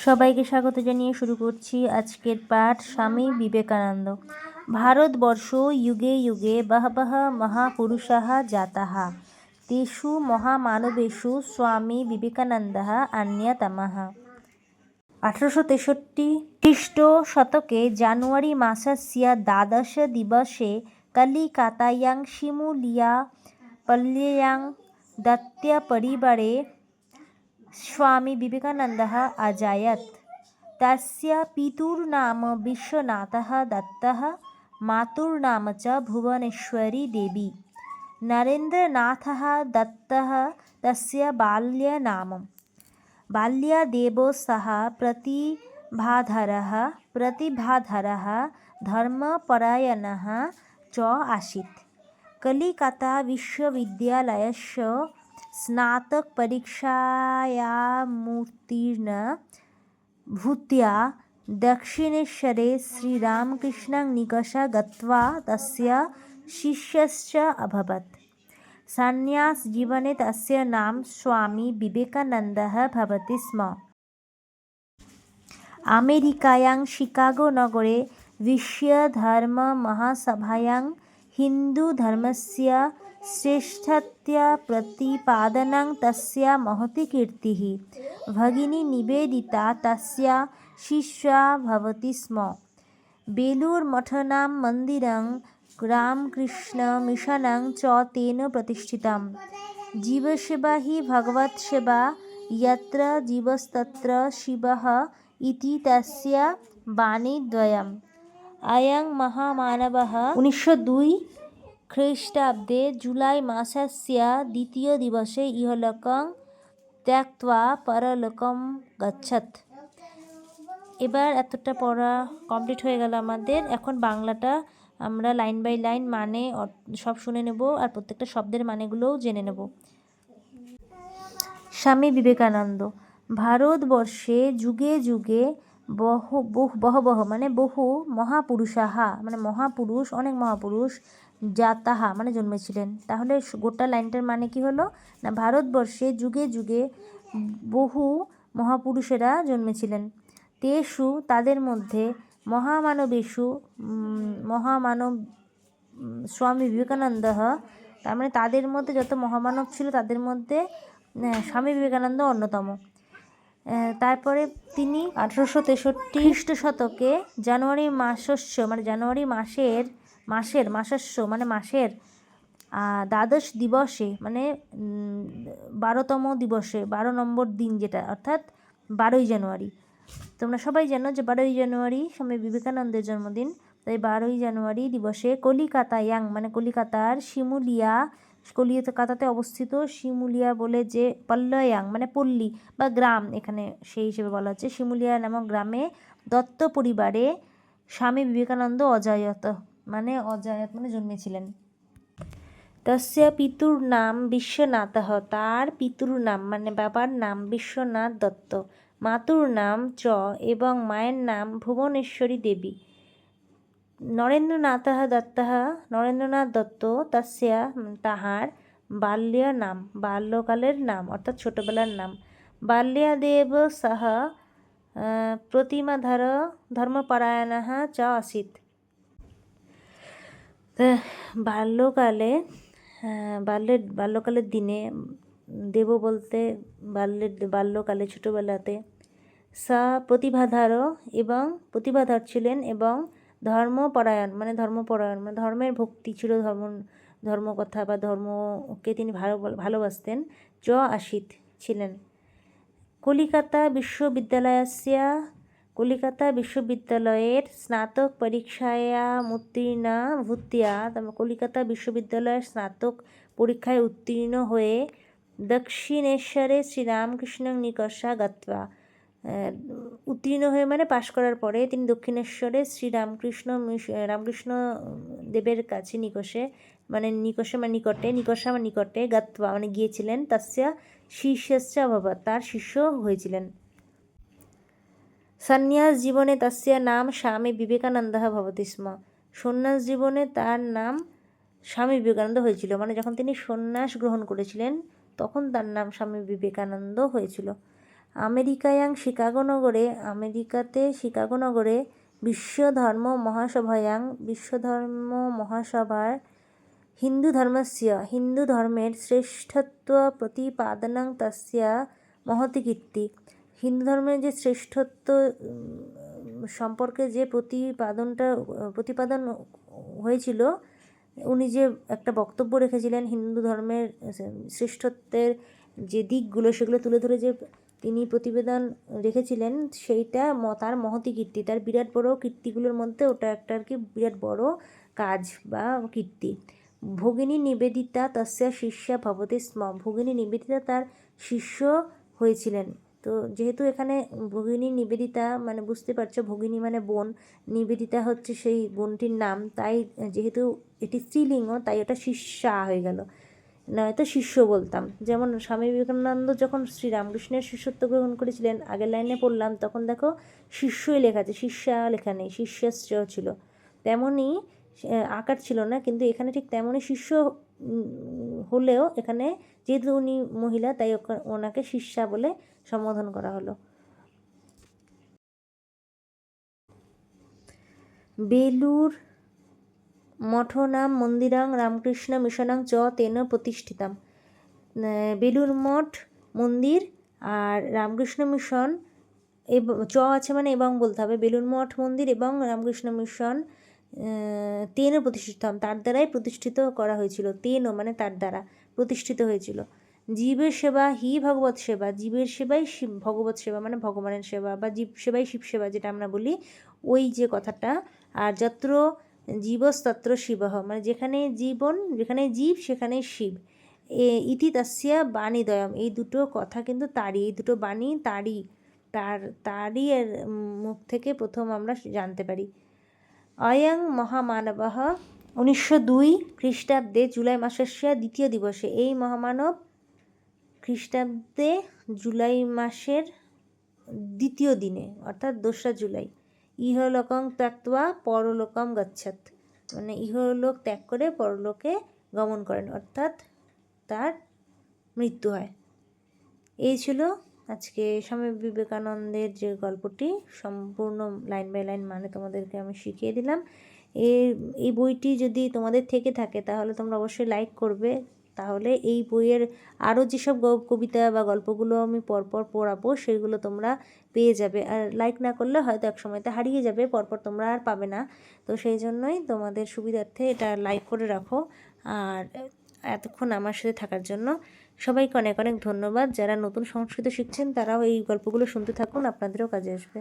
সবাইকে স্বাগত জানিয়ে শুরু করছি আজকের পাঠ। স্বামী বিবেকানন্দ। ভারতবর্ষ যুগে যুগে বহবহ মহাপুরুষাঃ জাতাঃ, তেষু মহামানবেষু স্বামী বিবেকানন্দঃ অন্যতমঃ। 1863 খ্রিস্ট শতকে জানুয়ারি মাসस्य দ্বাদশ দিবসে কলিকাতাयां শিমুলিয়া পল্ল্যাং दत्तपरिवारे स्वामी विवेकानन्दः अजायत। तस्य पितुर्नाम विश्वनाथः दत्तः, मातुर्नाम च भुवनेश्वरी देवी। नरेन्द्रनाथः दत्तः तस्य बाल्यनाम। बाल्यादेव सः प्रतिभाधरः धर्मपरायणः च आसीत्। कलिकाता विश्वविद्यालयस्य स्नातकपरीक्षायामुत्तीर्णः भूत्वा दक्षिणेश्वरे श्रीरामकृष्णनिकषं गत्वा तस्य शिष्यश्च अभवत्। सन्न्यासजीवने तस्य नाम स्वामी विवेकानन्दः भवति स्म। अमेरिकायां शिकागोनगरे विश्वधर्ममहासभायां हिन्दुधर्मस्य श्रेष्ठत्वप्रतिपादनं तस्य महती कीर्तिः। भगिनी निवेदिता तस्य शिष्या भवति स्म। बेलूरुमठनां मन्दिरं रामकृष्णमिशनं च तेन प्रतिष्ठितम्। जीवसेवा हि भगवत्सेवा, यत्र जीवस्तत्र शिवः इति तस्य वाणीद्वयम्। अयं महामानवः 1902 খ্রিস্টাব্দে জুলাই মাসस्य দ্বিতীয়দিবসে ইহলোকং ত্যক্ত্বা পরলোকম গচ্ছত। এবার এতটা পড়া কমপ্লিট হয়ে গেল আমাদের। এখন বাংলাটা আমরা লাইন বাই লাইন মানে সব শুনে নেব আর প্রত্যেকটা শব্দের মানেগুলোও জেনে নেব। স্বামী বিবেকানন্দ। ভারতবর্ষে যুগে যুগে বহবহ মানে বহু মহাপুরুষাঃ মানে মহাপুরুষ, অনেক মহাপুরুষ, জাতাঃ মানে জন্মেছিলেন। তাহলে গোটা লাইনটার মানে কি হলো না, ভারতবর্ষে যুগে যুগে বহু মহাপুরুষেরা জন্মেছিলেন। তেষু তাদের মধ্যে মহামানবেষু মহামানব স্বামী বিবেকানন্দঃ, তার মানে তাদের মধ্যে যত মহামানব ছিল তাদের মধ্যে স্বামী বিবেকানন্দ অন্যতম। তারপরে তিনি 1863 খ্রিস্ট শতকে জানুয়ারি মাসস্য মানে জানুয়ারি মাসের দ্বাদশ দিবসে মানে 12তম দিবসে 12 নম্বর দিন যেটা, অর্থাৎ 12ই জানুয়ারি। তোমরা সবাই জানো যে 12ই জানুয়ারি স্বামী বিবেকানন্দের জন্মদিন। তাই 12ই জানুয়ারি দিবসে কলিকাতায়াং মানে কলিকাতার শিমুলিয়া, কলিকাতাতে অবস্থিত শিমুলিয়া বলে যে পল্লয়াং মানে পল্লী বা গ্রাম, এখানে সেই হিসেবে বলা হচ্ছে, শিমুলিয়া নামক গ্রামে দত্ত পরিবারে স্বামী বিবেকানন্দ অজায়ত মানে জন্মেছিলেন। তস্য পিতুর নাম বিশ্বনাথঃ, তার পিতুর নাম মানে বাবার নাম বিশ্বনাথ দত্ত, মাতুর নাম চ এবং মায়ের নাম ভুবনেশ্বরী দেবী। নরেন্দ্রনাথ দত্ত তস্য তাহার বাল্যকালের নাম অর্থাৎ ছোটবেলার নাম। বাল্যাদেব সহ ধর্মপরায়ণः চ আसीत्। বাল্যকালের দিনে, দেব বলতে বাল্যকালে ছোটোবেলাতে, সা প্রতিভাধর ছিলেন এবং ধর্মপরায়ণ মানে ধর্মের ভক্তি ছিল, ধর্মকথা বা ধর্মকে তিনি ভালোবাসতেন। চ আसीत् ছিলেন। কলিকাতা বিশ্ববিদ্যালয়ের স্নাতক পরীক্ষায়ামুত্তীর্ণা ভূত্বা, কলিকাতা বিশ্ববিদ্যালয়ের স্নাতক পরীক্ষায় উত্তীর্ণ হয়ে দক্ষিণেশ্বরে শ্রীরামকৃষ্ণনিকষা গত্বা, উত্তীর্ণ হয়ে মানে পাশ করার পরে তিনি দক্ষিণেশ্বরে রামকৃষ্ণ দেবের কাছে নিকষে মানে নিকটে গত্বা মানে গিয়েছিলেন। তস্য শিষ্যশ্চ অভবৎ, তার শিষ্য হয়েছিলেন। সন্ন্যাস জীবনে তস্য নাম স্বামী বিবেকানন্দঃ ভবতি স্ম, সন্ন্যাস জীবনে তার নাম স্বামী বিবেকানন্দ হয়েছিল, মানে যখন তিনি সন্ন্যাস গ্রহণ করেছিলেন তখন তার নাম স্বামী বিবেকানন্দ হয়েছিল। আমেরিকায়াং শিকাগো নগরে, আমেরিকাতে শিকাগো নগরে বিশ্বধর্ম মহাসভায়াং, বিশ্বধর্ম মহাসভার হিন্দু ধর্মস্য, হিন্দু ধর্মের শ্রেষ্ঠত্ব প্রতিপাদনাং তস্য মহতি কীর্তি। হিন্দু ধর্মের যে শ্রেষ্ঠত্ব সম্পর্কে যে প্রতিপাদন হয়েছিল, উনি যে একটা বক্তব্য রেখেছিলেন হিন্দু ধর্মের শ্রেষ্ঠত্বের যে দিকগুলো সেগুলো তুলে ধরে যে তিনি প্রতিবেদন রেখেছিলেন, সেইটা তার মহতি কীর্তি, তার বিরাট বড় কীর্তিগুলোর মধ্যে ওটা একটা আর কি বিরাট বড় কাজ বা কীর্তি। ভগিনী নিবেদিতা তস্যা শিষ্যা ভবতি স্ম, ভগিনী নিবেদিতা তার শিষ্য হয়েছিলেন। তো যেহেতু এখানে ভগিনী নিবেদিতা মানে বুঝতে পারছো, ভগিনী মানে বোন, নিবেদিতা হচ্ছে সেই বোনটির নাম, তাই যেহেতু এটি স্ত্রীলিঙ্গ তাই ওটা শিষ্যা হয়ে গেল, নয়তো শিষ্য বলতাম। যেমন স্বামী বিবেকানন্দ যখন শ্রীরামকৃষ্ণের শিষ্যত্ব গ্রহণ করেছিলেন, আগের লাইনে পড়লাম, তখন দেখো শিষ্যই লেখা আছে, শিষ্যা লেখা নেই, শিষ্যাশ্চ ছিল। তেমনই আকার ছিল না, কিন্তু এখানে ঠিক তেমনই শিষ্য হলেও এখানে যেহেতু উনি মহিলা তাই ওনাকে শিষ্যা বলে সম্বোধন করা হলো। বেলুর মঠনাম মন্দিরাং রামকৃষ্ণ মিশনাং চ তেন প্রতিষ্ঠিতাম। বেলুর মঠ মন্দির আর রামকৃষ্ণ মিশন চ আছে মানে এবং বলতে হবে, বেলুর মঠ মন্দির এবং রামকৃষ্ণ মিশন তেন প্রতিষ্ঠিতাম, তার দ্বারাই প্রতিষ্ঠিত করা হয়েছিল। তেন মানে তার দ্বারা প্রতিষ্ঠিত হয়েছিল। জীবের সেবা হি ভগবত সেবা, জীবের সেবাই শিব, ভগবত সেবা মানে ভগবানের সেবা, বা জীব সেবাই শিব সেবা যেটা আমরা বলি, ওই যে কথাটা। আর যত্র জীবস্তত্র শিবঃ, মানে যেখানে জীবন, যেখানে জীব সেখানে শিব। ইতি তাস্যা বাণীদ্বয়ম, এই দুটো কথা কিন্তু তারই, এই দুটো বাণী তারই এর মুখ থেকে প্রথম আমরা জানতে পারি। অয়ং মহামানবঃ 1902 খ্রিস্টাব্দে জুলাই মাসস্য দ্বিতীয় দিবসে, এই মহামানব খ্রিস্টাব্দে জুলাই মাসের দ্বিতীয় দিনে অর্থাৎ 2রা জুলাই ইহলোকং ত্যক্ত্বা পরলোকম গচ্ছেৎ, মানে ইহলোক ত্যাগ করে পরলোকে গমন করেন, অর্থাৎ তার মৃত্যু হয়। এই ছিল আজকে স্বামী বিবেকানন্দের যে গল্পটি, সম্পূর্ণ লাইন বাই লাইন মানে তোমাদেরকে আমি শিখিয়ে দিলাম। এই বইটি যদি তোমাদের থেকে থাকে তাহলে তোমরা অবশ্যই লাইক করবে, তাহলে এই বইয়ের আরও যেসব কবিতা বা গল্পগুলো আমি পরপর পড়াবো সেগুলো তোমরা পেয়ে যাবে। আর লাইক না করলে হয়তো এক সময়তে হারিয়ে যাবে, পরপর তোমরা আর পাবে না। তো সেই জন্যই তোমাদের সুবিধার্থে এটা লাইক করে রাখো। আর এতক্ষণ আমার সাথে থাকার জন্য সবাইকে অনেক অনেক ধন্যবাদ। যারা নতুন সংস্কৃত শিখছেন তারাও এই গল্পগুলো শুনতে থাকুন, আপনাদেরও কাজে আসবে।